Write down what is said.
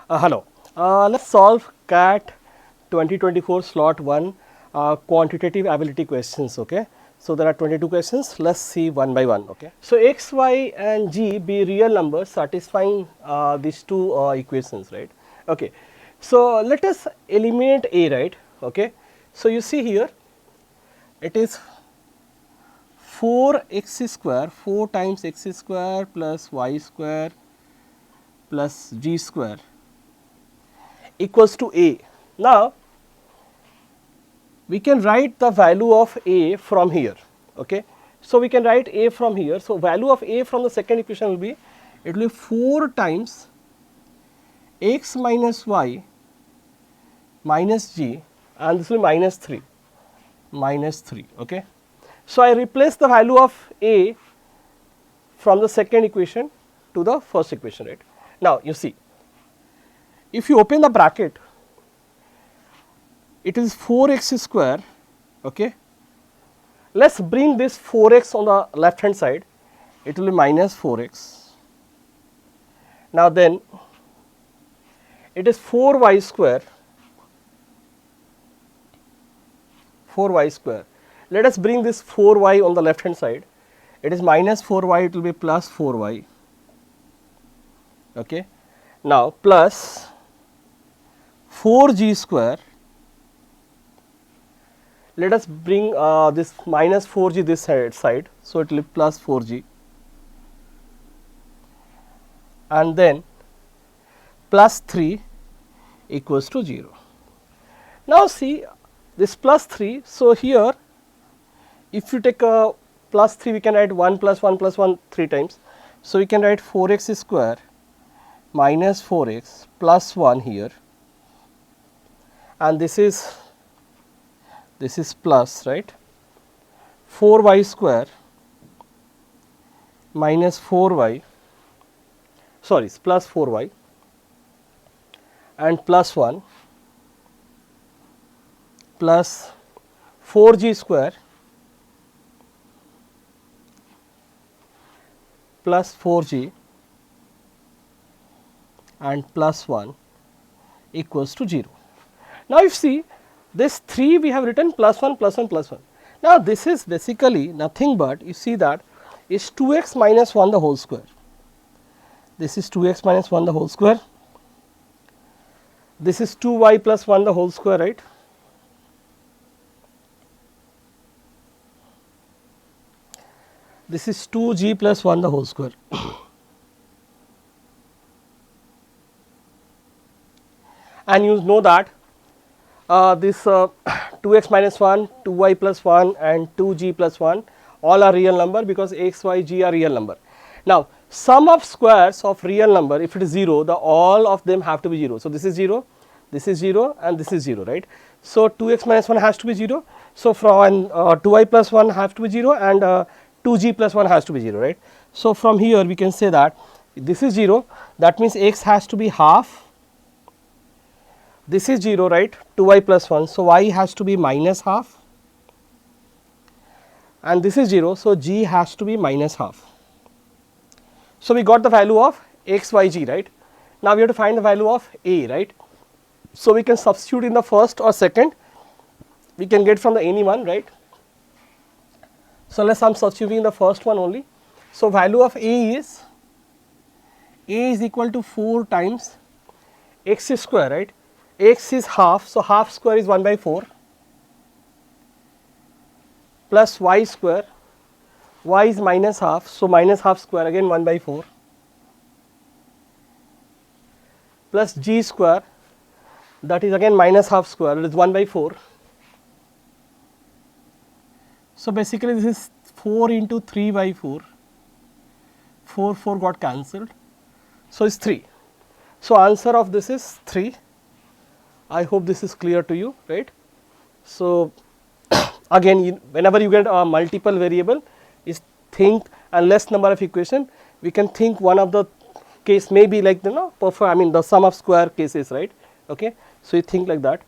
Hello. Let's solve CAT 2024 slot 1 quantitative ability questions. Okay. So, there are 22 questions. Let's see one by one. Okay. So, x, y and g be real numbers satisfying these two equations, right. Okay. So, let us eliminate a, right. Okay. So, you see here it is 4 x square, 4 times x square plus y square plus g square equals to a. Now, we can write the value of a from here. Okay. So, we can write a from here. So, value of a from the second equation will be, it will be 4 times x minus y minus g, and this will be minus 3. Okay. So, I replace the value of a from the second equation to the first equation, right. Now, you see, if you open the bracket, it is 4x square. Okay. Let us bring this 4x on the left hand side, it will be minus 4x. Now, then it is 4y square, 4y square. Let us bring this 4y on the left hand side, it is minus 4y, it will be plus 4y. Okay. Now, plus 4g square, let us bring this minus 4g this side, so it will be plus 4g, and then plus 3 equals to 0. Now, see this plus 3, so here if you take a plus 3, we can write 1 plus 1 plus 1 3 times. So, we can write 4x square minus 4x plus 1 here, and this is plus, right, 4y square minus 4y, sorry, plus 4y and plus 1 plus 4g square plus 4g and plus 1 equals to 0. Now, you see this 3 we have written plus 1 plus 1 plus 1. Now, this is basically nothing but, you see that is 2x minus 1 the whole square. This is 2x minus 1 the whole square. This is 2y plus 1 the whole square, right. This is 2g plus 1 the whole square. And you know that this 2x minus 1, 2y plus 1 and 2g plus 1 all are real number, because x, y, g are real number. Now, sum of squares of real number, if it is 0, the all of them have to be 0. So, this is 0, this is 0 and this is 0, right. So, 2x minus 1 has to be 0. So, from 2y plus 1 have to be 0 and 2g plus 1 has to be 0, right. So, from here we can say that this is 0, that means x has to be half, this is 0, right, 2y plus 1. So, y has to be minus half, and this is 0. So, g has to be minus half. So, we got the value of x, y, g, right. Now, we have to find the value of a, right. So, we can substitute in the first or second, we can get from the any one, right. So, let us I am substituting the first one only. So, value of a is equal to 4 times x square, right. X is half, so half square is 1 by 4 plus y square, y is minus half, so minus half square again 1 by 4 plus g square, that is again minus half square, that is 1 by 4. So, basically this is 4 into 3 by 4, 4 got cancelled, so it's 3. So, answer of this is 3. I hope this is clear to you, right. So, again whenever you get a multiple variable, is think and less number of equation, we can think one of the case may be like the the sum of square cases, right. Okay. So, you think like that.